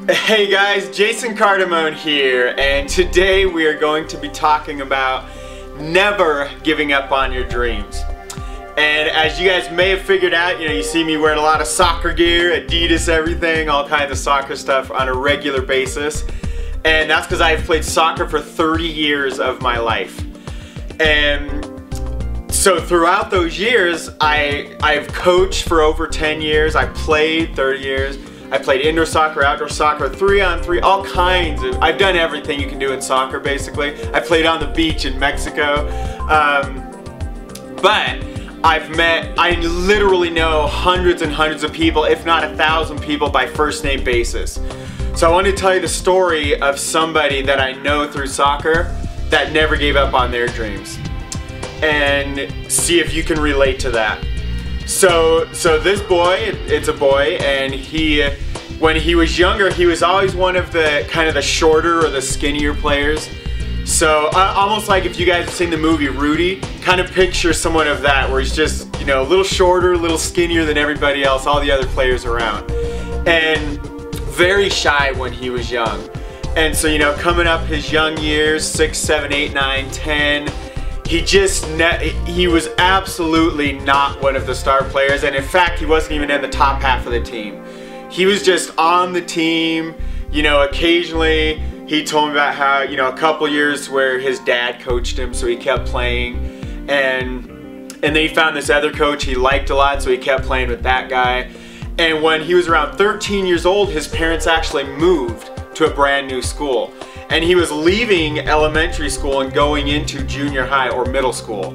Hey guys, Jason Cardamone here, and today we are going to be talking about never giving up on your dreams. And as you guys may have figured out, you see me wearing a lot of soccer gear, Adidas, everything, all kinds of soccer stuff on a regular basis. And that's because I've played soccer for 30 years of my life. And so throughout those years, I've coached for over 10 years, I played 30 years. I played indoor soccer, outdoor soccer, 3-on-3, all kinds of, I've done everything you can do in soccer basically. I played on the beach in Mexico. But I literally know hundreds and hundreds of people, if not 1,000 people by first name basis. So I want to tell you the story of somebody that I know through soccer that never gave up on their dreams. And see if you can relate to that. So this boy, it's a boy, and when he was younger, he was always one of the kind of the shorter or the skinnier players. So almost like if you guys have seen the movie Rudy, kind of picture someone of that, where he's just, a little shorter, a little skinnier than everybody else, all the other players around. And very shy when he was young. And so, coming up his young years, 6, 7, 8, 9, 10, he was absolutely not one of the star players, and in fact he wasn't even in the top half of the team. He was just on the team. Occasionally he told me about how a couple years where his dad coached him, so he kept playing, and then he found this other coach he liked a lot, so he kept playing with that guy. And when he was around 13 years old, his parents actually moved to a brand new school. And he was leaving elementary school and going into junior high or middle school.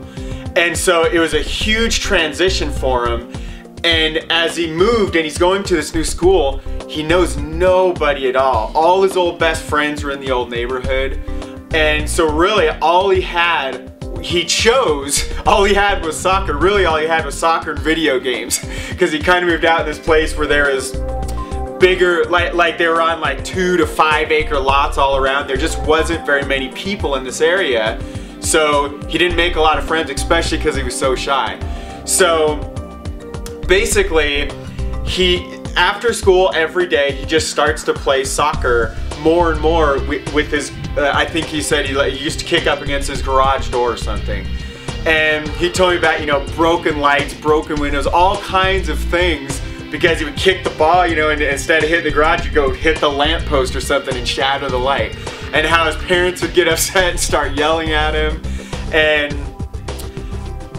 And so it was a huge transition for him. And as he moved and he's going to this new school, he knows nobody at all. All his old best friends were in the old neighborhood. And so really all he had was soccer. Really all he had was soccer and video games. Because he kind of moved out in this place where there is bigger, like they were on like 2 to 5 acre lots all around. There just wasn't very many people in this area, so he didn't make a lot of friends, especially because he was so shy. So basically, after school every day, he just starts to play soccer more and more with his, I think he said he used to kick up against his garage door or something. And he told me about, broken lights, broken windows, all kinds of things, because he would kick the ball, and instead of hitting the garage, you'd go hit the lamppost or something and shatter the light. And how his parents would get upset and start yelling at him.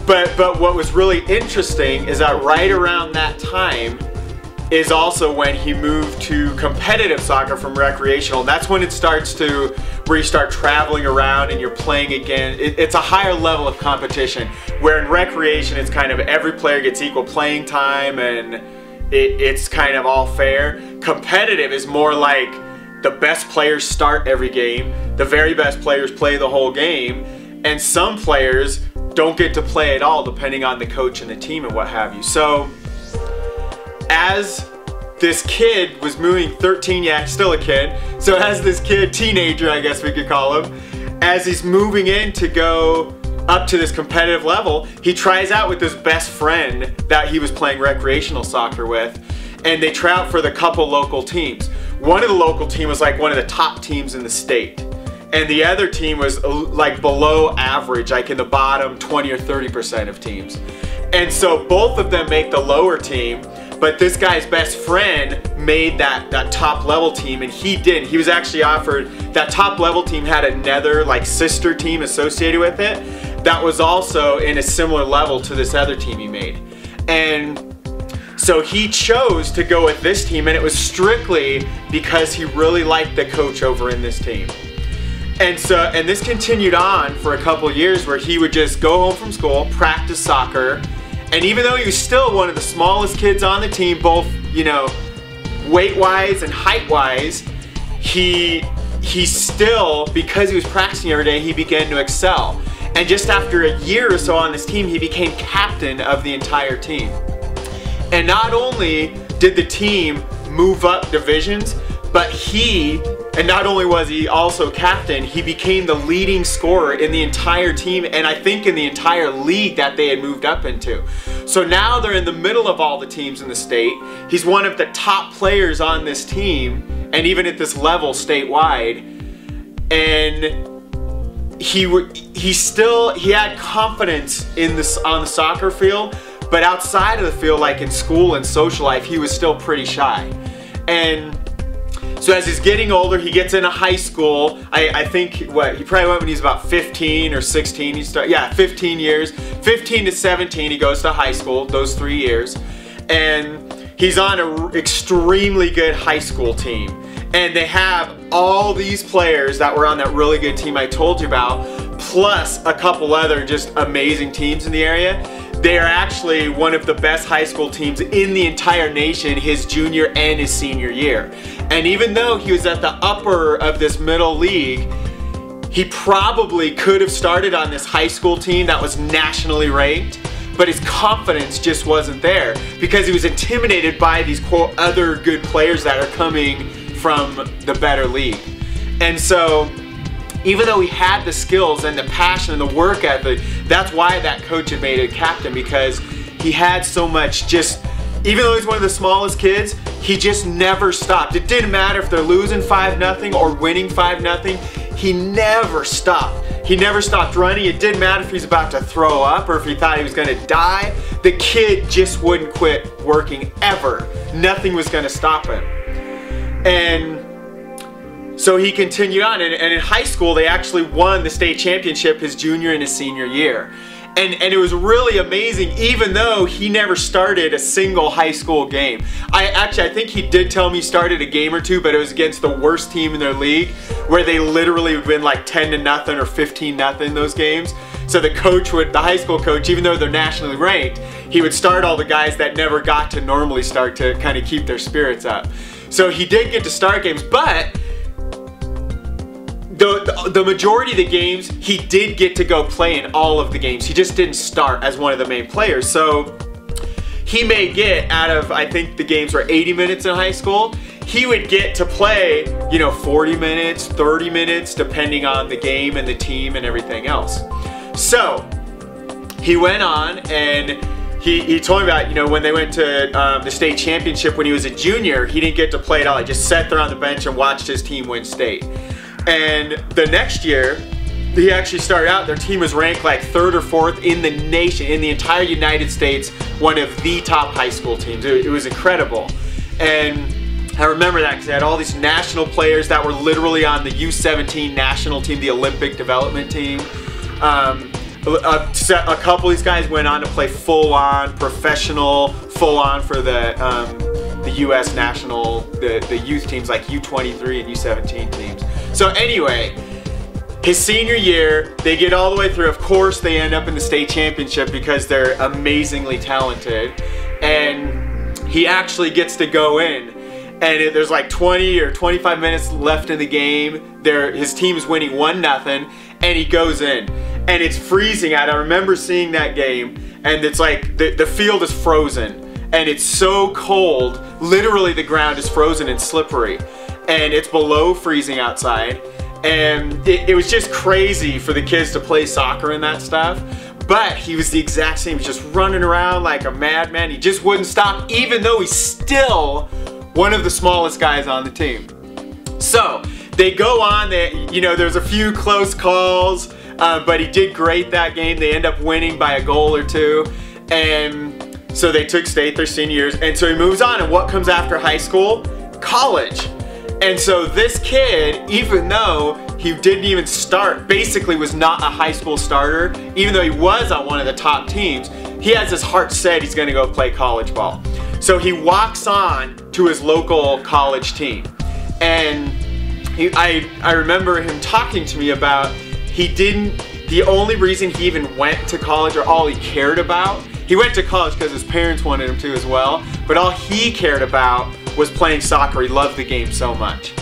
But what was really interesting is that right around that time is also when he moved to competitive soccer from recreational. And that's when it starts to, where you start traveling around and you're playing again. It's a higher level of competition, where in recreation it's kind of every player gets equal playing time and it's kind of all fair. Competitive is more like the best players start every game, the very best players play the whole game, and some players don't get to play at all depending on the coach and the team and what have you. So as this kid was moving, 13, yeah, still a kid, so as this kid, teenager I guess we could call him, as he's moving in to go up to this competitive level, he tries out with his best friend that he was playing recreational soccer with, and they try out for the couple local teams. One of the local teams was like one of the top teams in the state, and the other team was like below average, like in the bottom 20 or 30% of teams. And so both of them make the lower team, but this guy's best friend made that top level team, and he didn't. He was actually offered, that top level team had another like sister team associated with it that was also in a similar level to this other team he made. And so he chose to go with this team, and it was strictly because he really liked the coach over in this team. And this continued on for a couple years, where he would just go home from school, practice soccer, and even though he was still one of the smallest kids on the team, both, weight-wise and height-wise, he still, because he was practicing every day, he began to excel. And just after a year or so on this team, he became captain of the entire team. And not only did the team move up divisions, but not only was he also captain, he became the leading scorer in the entire team, and I think in the entire league that they had moved up into. So now they're in the middle of all the teams in the state. He's one of the top players on this team, and even at this level statewide. And he had confidence on the soccer field, but outside of the field, like in school and social life, he was still pretty shy. And so as he's getting older, he gets into high school. I think he probably went when he's about 15 or 16. 15 years. 15 to 17, he goes to high school, those 3 years. And he's on an extremely good high school team. And they have all these players that were on that really good team I told you about, plus a couple other just amazing teams in the area. They are actually one of the best high school teams in the entire nation his junior and his senior year. And even though he was at the upper of this middle league, he probably could have started on this high school team that was nationally ranked, but his confidence just wasn't there because he was intimidated by these quote other good players that are coming from the better league. And so even though he had the skills and the passion and the work ethic, that's why that coach had made him captain, because he had so much, just even though he's one of the smallest kids, he just never stopped. It didn't matter if they're losing 5-0 or winning 5-0, he never stopped. He never stopped running. It didn't matter if he's about to throw up or if he thought he was gonna die. The kid just wouldn't quit working ever. Nothing was gonna stop him. And so he continued on, and in high school they actually won the state championship his junior and his senior year. And it was really amazing, even though he never started a single high school game. I think he did tell me he started a game or two, but it was against the worst team in their league, where they literally would win like 10-0 or 15-0 those games. So the high school coach, even though they're nationally ranked, he would start all the guys that never got to normally start to kind of keep their spirits up. So he did get to start games, but the majority of the games, he did get to go play in all of the games. He just didn't start as one of the main players. So he may get, out of, I think the games were 80 minutes in high school, he would get to play, 40 minutes, 30 minutes, depending on the game and the team and everything else. So he went on, and he told me about, when they went to the state championship when he was a junior, he didn't get to play at all. He just sat there on the bench and watched his team win state. And the next year, he actually started out, their team was ranked like 3rd or 4th in the nation, in the entire United States, one of the top high school teams. It was incredible. And I remember that because they had all these national players that were literally on the U17 national team, the Olympic development team. A couple of these guys went on to play full-on, professional, full-on for the U.S. national, the youth teams like U23 and U17 teams. So anyway, his senior year, they get all the way through. Of course, they end up in the state championship because they're amazingly talented. And he actually gets to go in. And there's like 20 or 25 minutes left in the game. His team's winning 1-0, and he goes in. And it's freezing out. I remember seeing that game, and it's like the field is frozen. And it's so cold, literally the ground is frozen and slippery. And it's below freezing outside. And it was just crazy for the kids to play soccer and that stuff. But he was the exact same, he was just running around like a madman. He just wouldn't stop, even though he's still one of the smallest guys on the team. So they go on, there's a few close calls, but he did great that game. They end up winning by a goal or two. And so they took state their senior years, and so he moves on, and what comes after high school? College. And so this kid, even though he didn't even start, basically was not a high school starter, even though he was on one of the top teams, he has his heart set he's gonna go play college ball. So he walks on to his local college team. And I remember him talking to me about, the only reason he even went to college, or all he cared about, he went to college because his parents wanted him to as well, but all he cared about was playing soccer. He loved the game so much.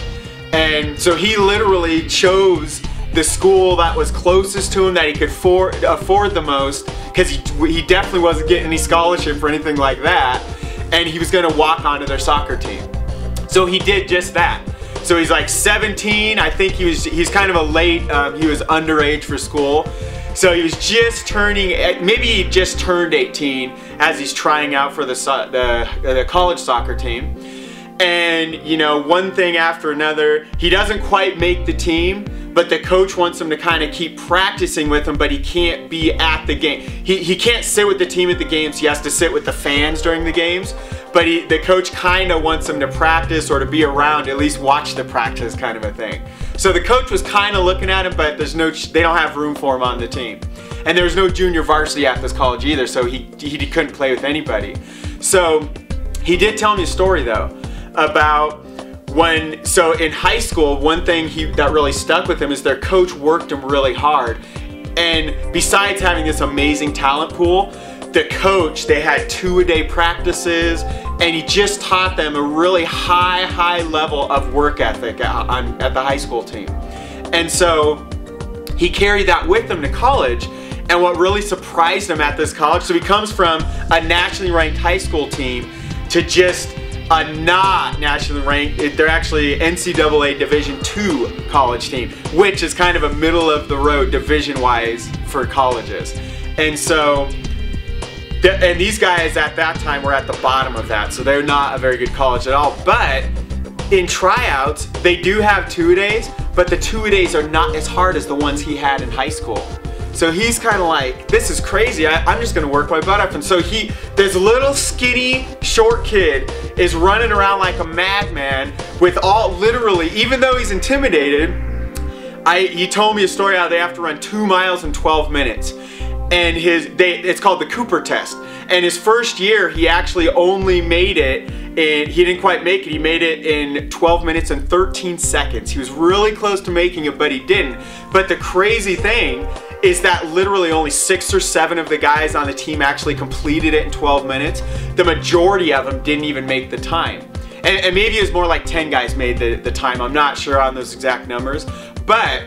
And so he literally chose the school that was closest to him, that he could afford the most, because he definitely wasn't getting any scholarship or anything like that, and he was gonna walk onto their soccer team. So he did just that. So he's like 17, I think he's kind of a late, he was underage for school. So he was just turning, maybe he just turned 18 as he's trying out for the college soccer team. And you know, one thing after another, he doesn't quite make the team, but the coach wants him to kind of keep practicing with him, but he can't be at the game. He can't sit with the team at the games, he has to sit with the fans during the games. But the coach kind of wants him to practice or to be around, at least watch the practice kind of a thing. So the coach was kind of looking at him, but they don't have room for him on the team. And there was no junior varsity at this college either, so he couldn't play with anybody. So he did tell me a story though, about so in high school, one thing that really stuck with him is their coach worked him really hard. And besides having this amazing talent pool, the coach, they had 2-a-day practices, and he just taught them a really high level of work ethic at the high school team. And so he carried that with him to college. And what really surprised him at this college, so he comes from a nationally ranked high school team to just a not nationally ranked, they're actually NCAA Division II college team, which is kind of a middle of the road division-wise for colleges. And so, and these guys at that time were at the bottom of that, so they're not a very good college at all. But in tryouts, they do have 2-a-days, but the 2-a-days are not as hard as the ones he had in high school. So he's kind of like, this is crazy, I'm just gonna work my butt off. And so this little skinny, short kid is running around like a madman with literally, even though he's intimidated, he told me a story how they have to run 2 miles in 12 minutes. And it's called the Cooper test. And his first year, he actually only made it, he didn't quite make it, he made it in 12 minutes and 13 seconds. He was really close to making it, but he didn't. But the crazy thing is that literally only 6 or 7 of the guys on the team actually completed it in 12 minutes. The majority of them didn't even make the time. And maybe it was more like 10 guys made the time. I'm not sure on those exact numbers. But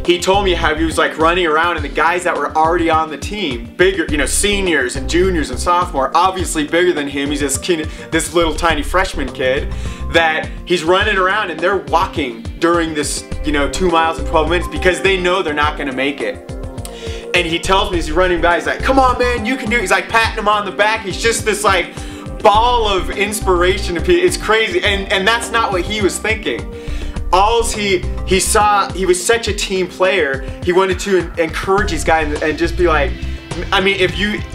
he told me how he was like running around, and the guys that were already on the team, bigger, you know, seniors and juniors and sophomore, obviously bigger than him. He's this little tiny freshman kid that he's running around, and they're walking during this, you know, 2 miles in 12 minutes because they know they're not gonna make it. And he tells me as he's running by, he's like, come on man, you can do it. He's like patting him on the back. He's just this like ball of inspiration to people. It's crazy, and that's not what he was thinking. He saw, he was such a team player, he wanted to encourage these guys and just be like, I mean,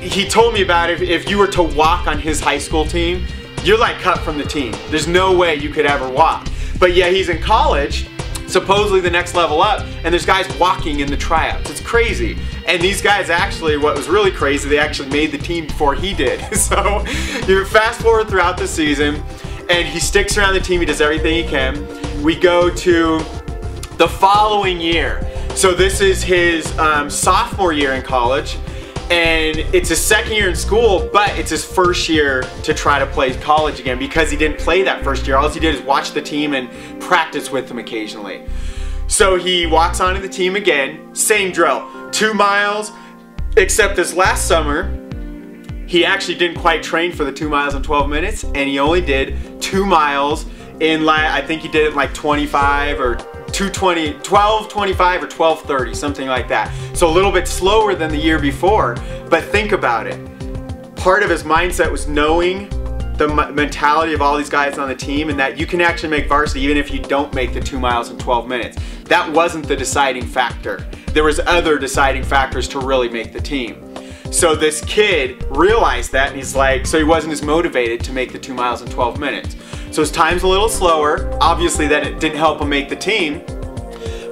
he told me about it, if you were to walk on his high school team, you're like cut from the team. There's no way you could ever walk. But yeah, he's in college, supposedly the next level up, and there's guys walking in the tryouts. It's crazy. And these guys actually, what was really crazy, they actually made the team before he did. So you fast forward throughout the season, and he sticks around the team, he does everything he can. We go to the following year. So this is his sophomore year in college, and it's his second year in school, but it's his first year to try to play college again because he didn't play that first year. All he did is watch the team and practice with them occasionally. So he walks onto the team again, same drill, 2 miles, except this last summer, he actually didn't quite train for the 2 miles in 12 minutes, and he only did 2 miles in like, I think he did it in like 25 or 12:25 or 12:30, something like that. So a little bit slower than the year before, but think about it. Part of his mindset was knowing the mentality of all these guys on the team, and that you can actually make varsity even if you don't make the 2 miles in 12 minutes. That wasn't the deciding factor. There was other deciding factors to really make the team. So this kid realized that, and he's like, so he wasn't as motivated to make the 2 miles in 12 minutes. So his time's a little slower. Obviously that it didn't help him make the team,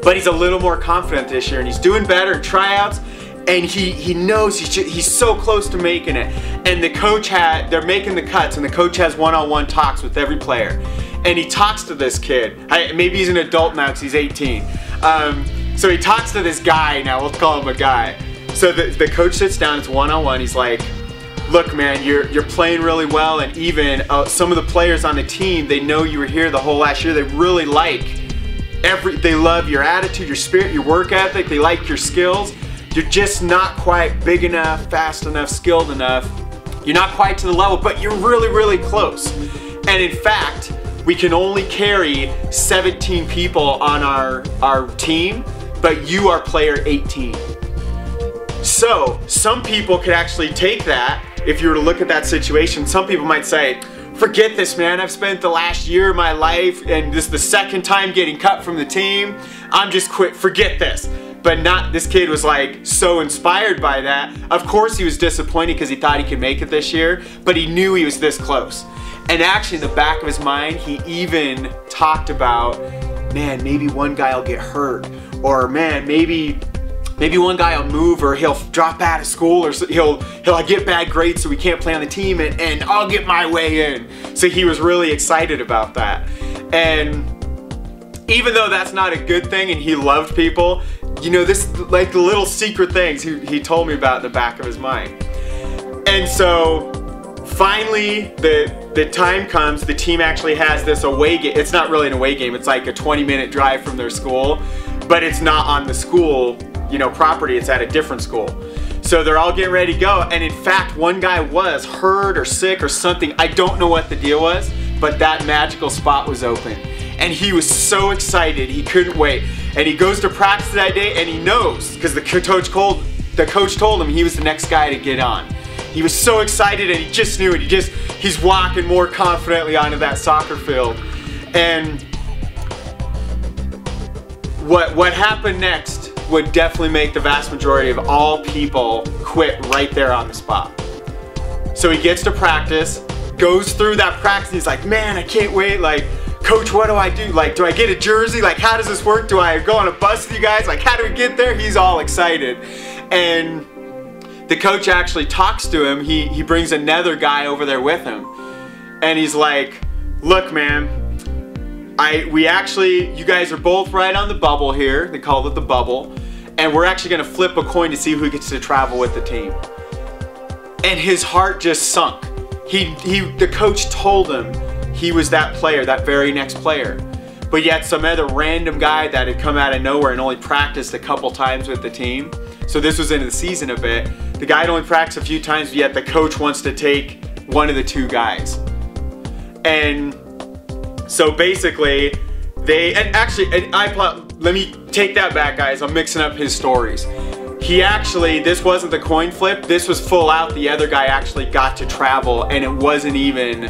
but he's a little more confident this year, and he's doing better in tryouts, and he knows he's so close to making it. And the coach they're making the cuts, and the coach has one-on-one talks with every player. And he talks to this kid. Maybe he's an adult now because he's 18. So he talks to this guy now, we'll call him a guy. So the coach sits down, it's one-on-one, he's like, look man, you're playing really well, and even some of the players on the team, they know you were here the whole last year, they really they love your attitude, your spirit, your work ethic, they like your skills. You're just not quite big enough, fast enough, skilled enough. You're not quite to the level, but you're really, really close. And in fact, we can only carry 17 people on our team, but you are player 18. So some people could actually take that. If you were to look at that situation, some people might say, forget this, man. I've spent the last year of my life and this is the second time getting cut from the team. I'm just quit, forget this. But this kid was like so inspired by that. Of course he was disappointed because he thought he could make it this year, but he knew he was this close. And actually in the back of his mind, he even talked about, man, maybe one guy will get hurt, or man, maybe one guy will move, or he'll drop out of school, or he'll get bad grades so he can't play on the team, and I'll get my way in. So he was really excited about that. And even though that's not a good thing and he loved people, you know, this, like the little secret things he told me about in the back of his mind. And so finally the time comes, the team actually has this away game. It's not really an away game, it's like a 20-minute drive from their school, but it's not on the school, you know, property, it's at a different school. So they're all getting ready to go, and in fact one guy was hurt or sick or something. I don't know what the deal was, but that magical spot was open. And he was so excited, he couldn't wait. And he goes to practice that day and he knows, because the coach told him he was the next guy to get on. He was so excited and he just knew it. He's walking more confidently onto that soccer field. And what happened next would definitely make the vast majority of all people quit right there on the spot. So he gets to practice, goes through that practice, and he's like, man, I can't wait, like, coach, what do I do? Like, do I get a jersey? Like, how does this work? Do I go on a bus with you guys? Like, how do we get there? He's all excited. And the coach actually talks to him. He brings another guy over there with him. And he's like, look, man, you guys are both right on the bubble here. They call it the bubble. And we're actually gonna flip a coin to see who gets to travel with the team. And his heart just sunk. The coach told him he was that player, that very next player. But yet some other random guy that had come out of nowhere and only practiced a couple times with the team. So this was into the season a bit. The guy had only practiced a few times, yet the coach wants to take one of the two guys. And so basically, let me take that back, guys. I'm mixing up his stories. This wasn't the coin flip, this was full out. The other guy actually got to travel, and it wasn't even,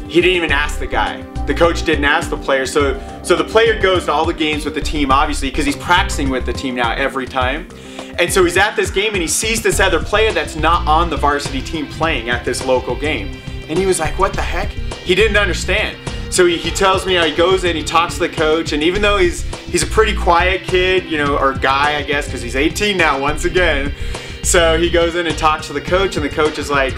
he didn't even ask the guy. The coach didn't ask the player, so the player goes to all the games with the team, obviously, because he's practicing with the team now every time. And so he's at this game and he sees this other player that's not on the varsity team playing at this local game. And he was like, what the heck? He didn't understand. So he tells me how he goes in, he talks to the coach, and even though he's a pretty quiet kid, you know, or guy, I guess, because he's 18 now, once again. So he goes in and talks to the coach, and the coach is like,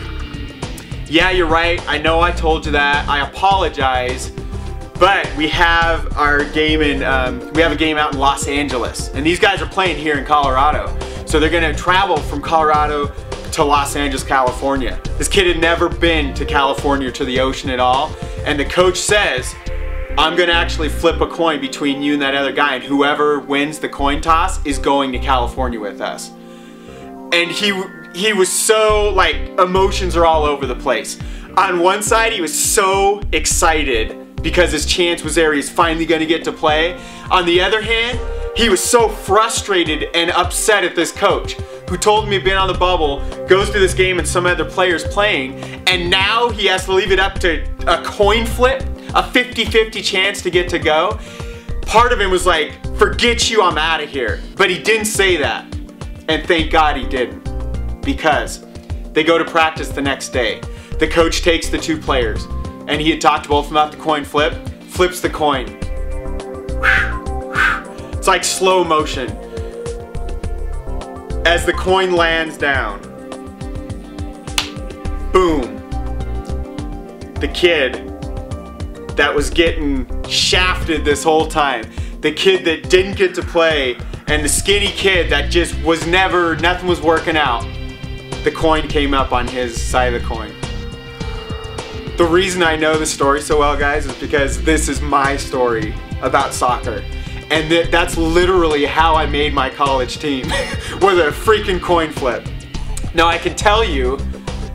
yeah, you're right, I know I told you that, I apologize, but we have our game we have a game out in Los Angeles, and these guys are playing here in Colorado. So they're gonna travel from Colorado to Los Angeles, California. This kid had never been to California or to the ocean at all, and the coach says, I'm gonna actually flip a coin between you and that other guy, and whoever wins the coin toss is going to California with us. And he was so, like, emotions are all over the place. On one side, he was so excited because his chance was there, he's finally gonna get to play. On the other hand, he was so frustrated and upset at this coach who told him he'd been on the bubble, goes to this game and some other players playing, and now he has to leave it up to a coin flip, a 50-50 chance to get to go. Part of him was like, forget you, I'm out of here. But he didn't say that. And thank God he didn't. Because they go to practice the next day. The coach takes the two players, and he had talked to both of them about the coin flip, flips the coin. It's like slow motion. As the coin lands down, boom. The kid that was getting shafted this whole time, the kid that didn't get to play, and the skinny kid that just was nothing was working out, the coin came up on his side of the coin. The reason I know the story so well, guys, is because this is my story about soccer. And that's literally how I made my college team, with a freaking coin flip. Now I can tell you,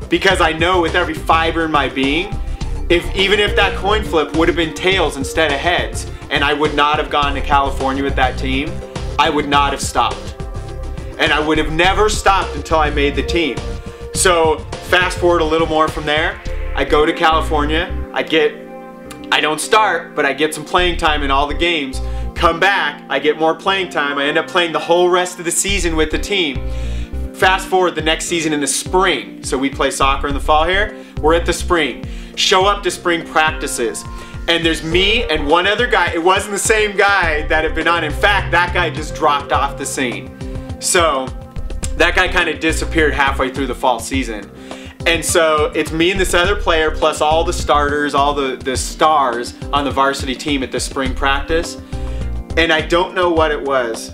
because I know with every fiber in my being, even if that coin flip would have been tails instead of heads, and I would not have gone to California with that team, I would not have stopped. And I would have never stopped until I made the team. So fast forward a little more from there, I go to California, I don't start, but I get some playing time in all the games. Come back, I get more playing time. I end up playing the whole rest of the season with the team. Fast forward the next season in the spring. So we play soccer in the fall here. We're at the spring. Show up to spring practices. And there's me and one other guy. It wasn't the same guy that had been on. In fact, that guy just dropped off the scene. So that guy kind of disappeared halfway through the fall season. And so it's me and this other player plus all the starters, all the stars on the varsity team at the spring practice. And I don't know what it was,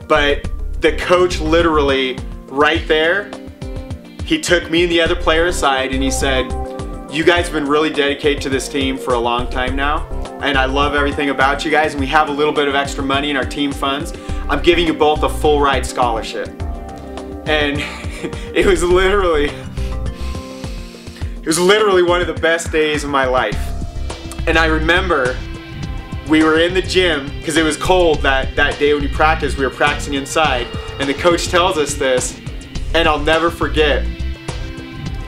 but the coach literally right there, he took me and the other player aside and he said, you guys have been really dedicated to this team for a long time now, and I love everything about you guys, and we have a little bit of extra money in our team funds. I'm giving you both a full ride scholarship. And it was literally one of the best days of my life. And I remember we were in the gym because it was cold that day when we practiced. We were practicing inside, and the coach tells us this, and I'll never forget.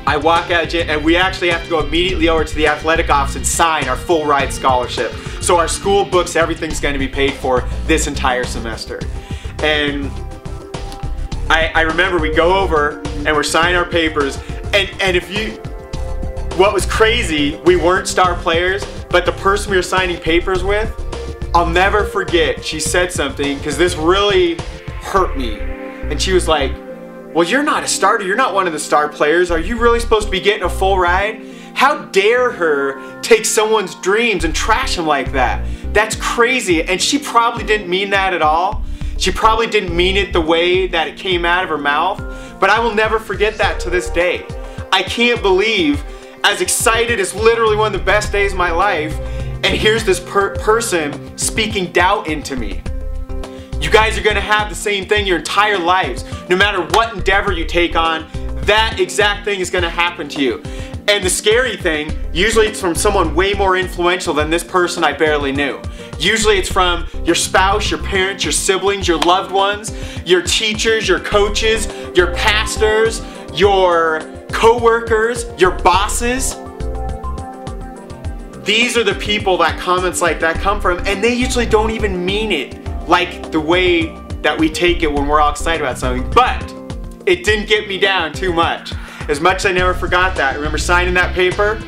I walk out of gym, and we actually have to go immediately over to the athletic office and sign our full ride scholarship. So our school books, everything's going to be paid for this entire semester. And I remember we go over and we're signing our papers, and what was crazy, we weren't star players, but the person we were signing papers with, I'll never forget, she said something, because this really hurt me. And she was like, well, you're not a starter, you're not one of the star players, are you really supposed to be getting a full ride? How dare her take someone's dreams and trash them like that? That's crazy, and she probably didn't mean that at all. She probably didn't mean it the way that it came out of her mouth, but I will never forget that to this day. I can't believe, as excited as literally one of the best days of my life, and here's this person speaking doubt into me. You guys are gonna have the same thing your entire lives. No matter what endeavor you take on, that exact thing is gonna happen to you. And the scary thing, usually it's from someone way more influential than this person I barely knew. Usually it's from your spouse, your parents, your siblings, your loved ones, your teachers, your coaches, your pastors, your co-workers, your bosses. These are the people that comments like that come from, and they usually don't even mean it like the way that we take it when we're all excited about something. But it didn't get me down too much. As much as I never forgot that. I remember signing that paper,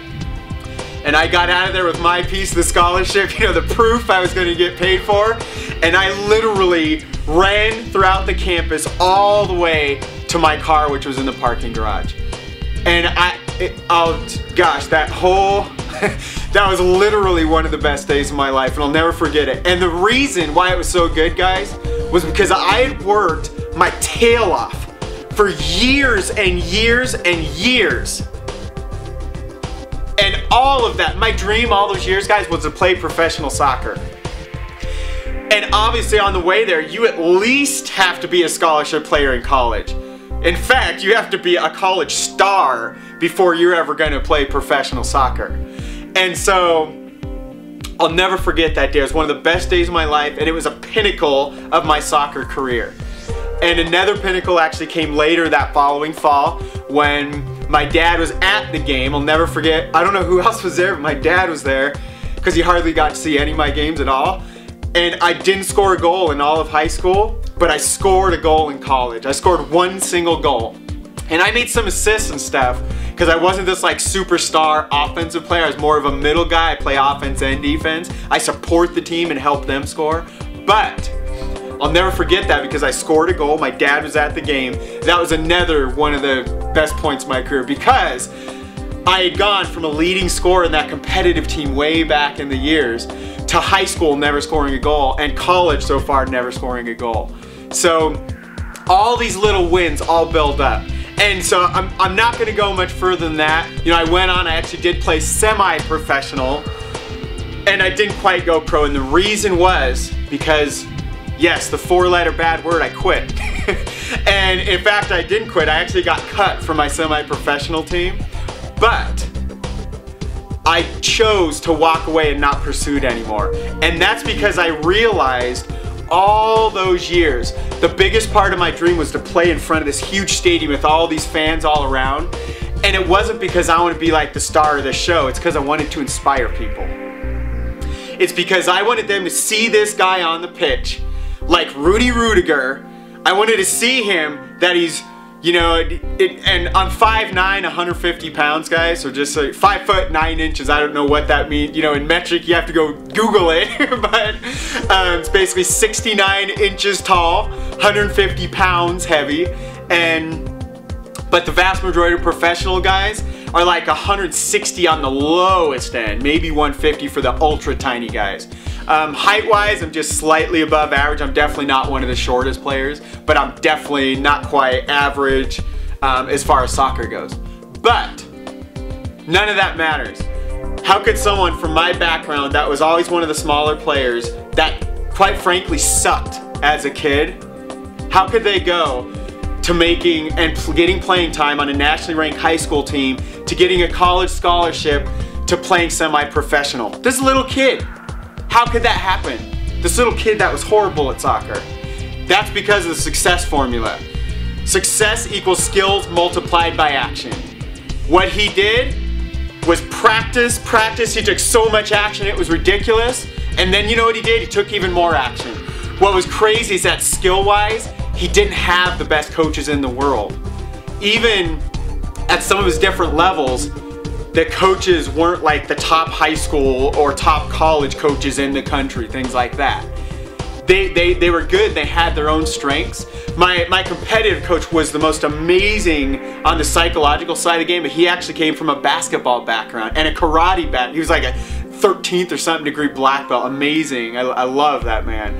and I got out of there with my piece of the scholarship, you know, the proof I was going to get paid for, and I literally ran throughout the campus all the way to my car, which was in the parking garage. And oh gosh, that was literally one of the best days of my life, and I'll never forget it. And the reason why it was so good, guys, was because I had worked my tail off for years and years and years. And all of that, my dream all those years, guys, was to play professional soccer. And obviously on the way there, you at least have to be a scholarship player in college. In fact, you have to be a college star before you're ever going to play professional soccer. And so I'll never forget that day. It was one of the best days of my life, and it was a pinnacle of my soccer career. And another pinnacle actually came later that following fall when my dad was at the game. I'll never forget. I don't know who else was there, but my dad was there because he hardly got to see any of my games at all. And I didn't score a goal in all of high school, but I scored a goal in college. I scored one single goal. And I made some assists and stuff because I wasn't this like superstar offensive player. I was more of a middle guy. I play offense and defense. I support the team and help them score. But I'll never forget that because I scored a goal. My dad was at the game. That was another one of the best points of my career because I had gone from a leading scorer in that competitive team way back in the years to high school never scoring a goal, and college so far never scoring a goal. So all these little wins all build up. And so I'm not going to go much further than that. You know, I went on, I actually did play semi-professional, and I didn't quite go pro, and the reason was because, yes, the four-letter bad word, I quit. And in fact, I didn't quit. I actually got cut from my semi-professional team, but I chose to walk away and not pursue it anymore. And that's because I realized all those years, the biggest part of my dream was to play in front of this huge stadium with all these fans all around. And it wasn't because I want to be like the star of the show, it's because I wanted to inspire people. It's because I wanted them to see this guy on the pitch, like Rudy Rudiger. I wanted to see him that he's, you know, and I'm 5'9", 150 pounds, guys, so just like 5 foot 9 inches. I don't know what that means. You know, in metric, you have to go Google it, but it's basically 69 inches tall, 150 pounds heavy, but the vast majority of professional guys are like 160 on the lowest end, maybe 150 for the ultra tiny guys. Height-wise, I'm just slightly above average. I'm definitely not one of the shortest players, but I'm definitely not quite average as far as soccer goes. But none of that matters. How could someone from my background that was always one of the smaller players that quite frankly sucked as a kid, how could they go to making and getting playing time on a nationally ranked high school team, to getting a college scholarship, to playing semi-professional? This little kid. How could that happen? This little kid that was horrible at soccer. That's because of the success formula. Success equals skills multiplied by action. What he did was practice. He took so much action it was ridiculous. And then you know what he did? He took even more action. What was crazy is that skill-wise, he didn't have the best coaches in the world. Even at some of his different levels, the coaches weren't like the top high school or top college coaches in the country, things like that. They were good, they had their own strengths. My competitive coach was the most amazing on the psychological side of the game, but he actually came from a basketball background and a karate background. He was like a 13th or something degree black belt, amazing. I love that man.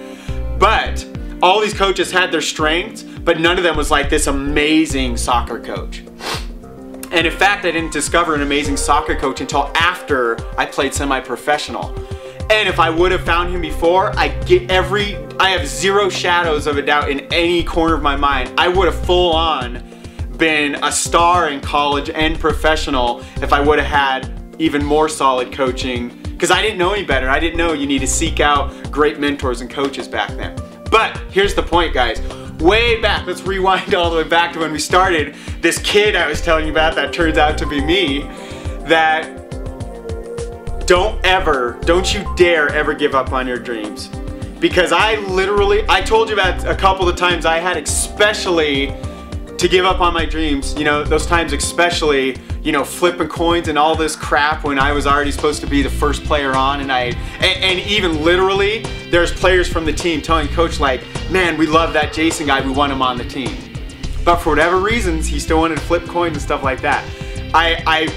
But all these coaches had their strengths, but none of them was like this amazing soccer coach. And in fact, I didn't discover an amazing soccer coach until after I played semi-professional. And if I would have found him before, I have zero shadows of a doubt in any corner of my mind, I would have full on been a star in college and professional if I would have had even more solid coaching, because I didn't know any better. I didn't know you need to seek out great mentors and coaches back then. But here's the point, guys. Way back, let's rewind all the way back to when we started. This kid I was telling you about that turns out to be me, that don't you dare ever give up on your dreams. Because I told you about a couple of times I had especially to give up on my dreams, you know, those times especially, you know, flipping coins and all this crap when I was already supposed to be the first player on, and even literally there's players from the team telling coach like, man, we love that Jason guy, we want him on the team. But for whatever reasons, he still wanted to flip coins and stuff like that. I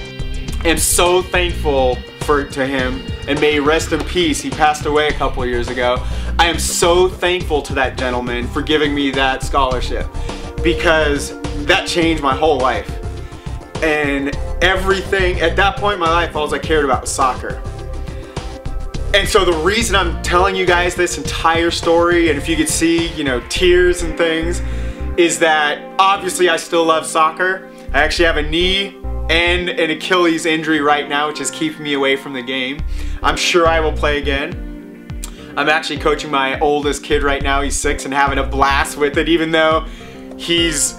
am so thankful to him, and may he rest in peace. He passed away a couple of years ago. I am so thankful to that gentleman for giving me that scholarship, because that changed my whole life. And everything, at that point in my life, all I cared about was soccer. And so the reason I'm telling you guys this entire story, and if you could see, you know, tears and things, is that obviously I still love soccer. I actually have a knee and an Achilles injury right now, which is keeping me away from the game. I'm sure I will play again. I'm actually coaching my oldest kid right now. He's 6 and having a blast with it, even though he's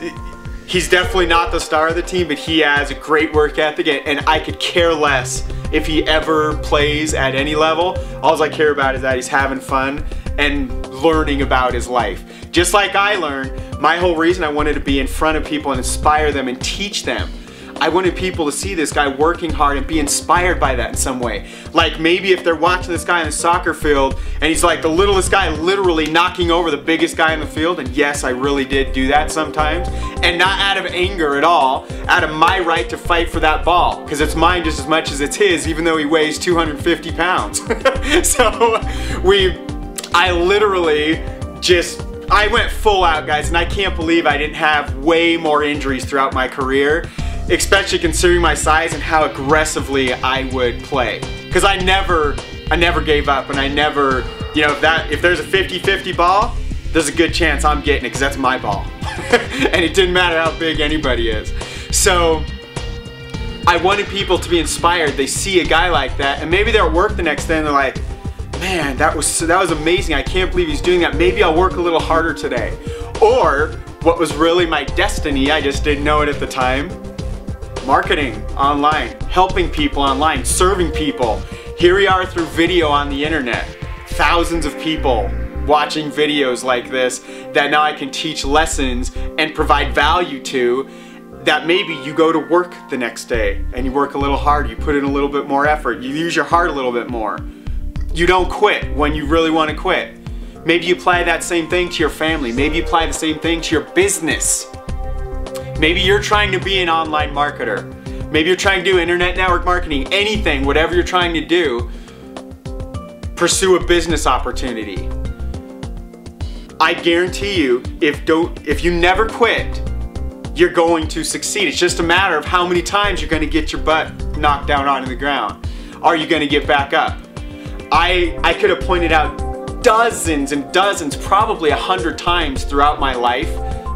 definitely not the star of the team, but he has a great work ethic, and I could care less if he ever plays at any level. All I care about is that he's having fun and learning about his life. Just like I learned, my whole reason I wanted to be in front of people and inspire them and teach them. I wanted people to see this guy working hard and be inspired by that in some way. Like maybe if they're watching this guy in the soccer field and he's like the littlest guy literally knocking over the biggest guy in the field, and yes, I really did do that sometimes, and not out of anger at all, out of my right to fight for that ball, because it's mine just as much as it's his, even though he weighs 250 pounds. So I went full out, guys, and I can't believe I didn't have way more injuries throughout my career, especially considering my size and how aggressively I would play. Because I never gave up, and I never, you know, if there's a 50-50 ball, there's a good chance I'm getting it, because that's my ball. And it didn't matter how big anybody is. So I wanted people to be inspired. They see a guy like that, and maybe they're at work the next day and they're like, man, that was amazing. I can't believe he's doing that. Maybe I'll work a little harder today. Or what was really my destiny, I just didn't know it at the time, marketing online, helping people online, serving people. Here we are through video on the internet. Thousands of people watching videos like this that now I can teach lessons and provide value to, that maybe you go to work the next day and you work a little harder, you put in a little bit more effort, you use your heart a little bit more. You don't quit when you really want to quit. Maybe you apply that same thing to your family. Maybe you apply the same thing to your business. Maybe you're trying to be an online marketer. Maybe you're trying to do internet network marketing. Anything, whatever you're trying to do, pursue a business opportunity. I guarantee you, if you never quit, you're going to succeed. It's just a matter of how many times you're going to get your butt knocked down onto the ground. Are you going to get back up? I could have pointed out dozens and dozens, probably 100 times throughout my life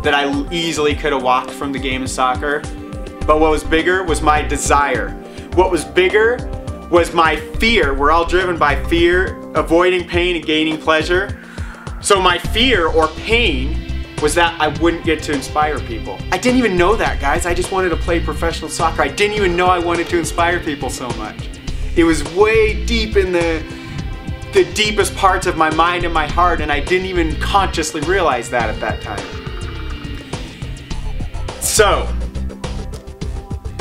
that I easily could have walked from the game of soccer. But what was bigger was my desire. What was bigger was my fear. We're all driven by fear, avoiding pain and gaining pleasure. So my fear or pain was that I wouldn't get to inspire people. I didn't even know that, guys. I just wanted to play professional soccer. I didn't even know I wanted to inspire people so much. It was way deep in the deepest parts of my mind and my heart, and I didn't even consciously realize that at that time. So,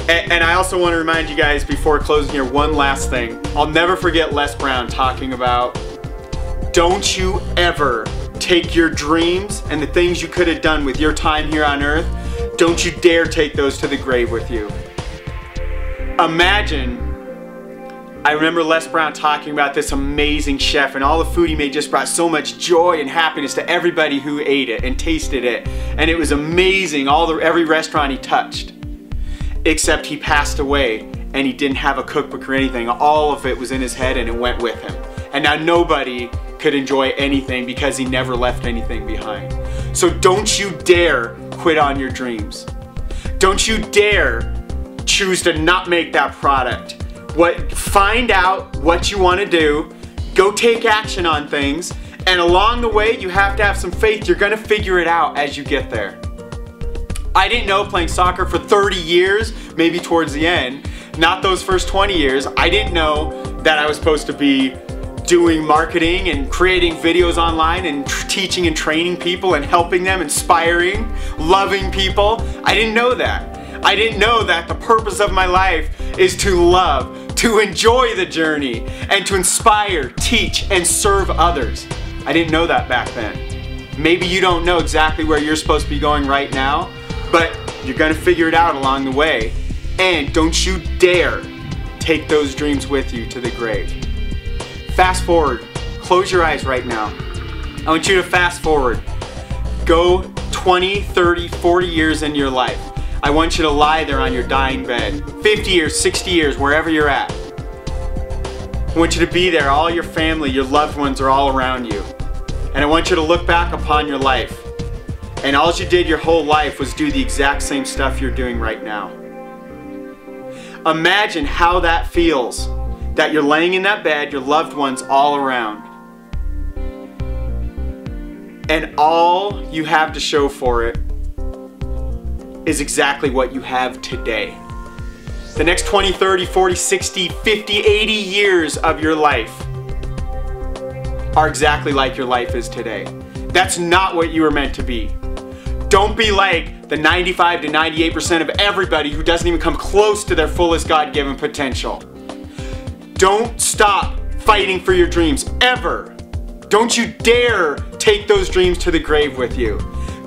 and I also want to remind you guys before closing here, one last thing. I'll never forget Les Brown talking about, don't you ever take your dreams and the things you could have done with your time here on earth, don't you dare take those to the grave with you. Imagine, I remember Les Brown talking about this amazing chef, and all the food he made just brought so much joy and happiness to everybody who ate it and tasted it. And it was amazing, every restaurant he touched. Except he passed away and he didn't have a cookbook or anything. All of it was in his head and it went with him. And now nobody could enjoy anything because he never left anything behind. So don't you dare quit on your dreams. Don't you dare choose to not make that product. Find out what you want to do, go take action on things, and along the way you have to have some faith. You're gonna figure it out as you get there. I didn't know playing soccer for 30 years, maybe towards the end, not those first 20 years, I didn't know that I was supposed to be doing marketing and creating videos online and teaching and training people and helping them, inspiring, loving people. I didn't know that. I didn't know that the purpose of my life is to love, to enjoy the journey, and to inspire, teach, and serve others. I didn't know that back then. Maybe you don't know exactly where you're supposed to be going right now, but you're gonna figure it out along the way. And don't you dare take those dreams with you to the grave. Fast forward, close your eyes right now. I want you to fast forward. Go 20, 30, 40 years into your life. I want you to lie there on your dying bed. 50 years, 60 years, wherever you're at. I want you to be there. All your family, your loved ones are all around you. And I want you to look back upon your life. And all you did your whole life was do the exact same stuff you're doing right now. Imagine how that feels, that you're laying in that bed, your loved ones all around. And all you have to show for it is exactly what you have today. The next 20, 30, 40, 60, 50, 80 years of your life are exactly like your life is today. That's not what you were meant to be. Don't be like the 95 to 98% of everybody who doesn't even come close to their fullest God-given potential. Don't stop fighting for your dreams, ever. Don't you dare take those dreams to the grave with you.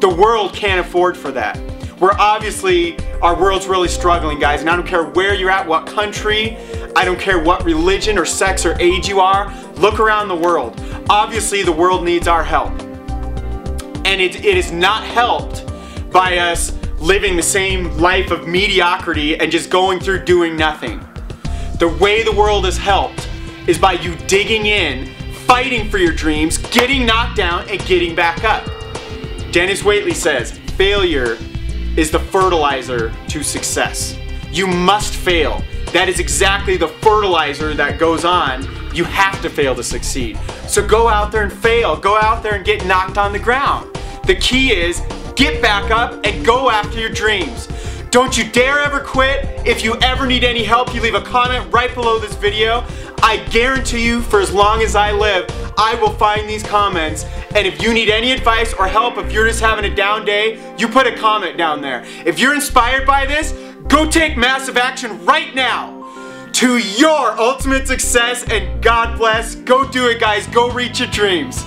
The world can't afford for that. Our world's really struggling, guys, and I don't care where you're at, what country, I don't care what religion or sex or age you are, look around the world. Obviously, the world needs our help. And it is not helped by us living the same life of mediocrity and just going through doing nothing. The way the world is helped is by you digging in, fighting for your dreams, getting knocked down, and getting back up. Dennis Waitley says, failure is the fertilizer to success. You must fail. That is exactly the fertilizer that goes on. You have to fail to succeed. So go out there and fail. Go out there and get knocked on the ground. The key is get back up and go after your dreams. Don't you dare ever quit. If you ever need any help, you leave a comment right below this video. I guarantee you, for as long as I live, I will find these comments. And if you need any advice or help, if you're just having a down day, you put a comment down there. If you're inspired by this, go take massive action right now to your ultimate success, and God bless. Go do it, guys. Go reach your dreams.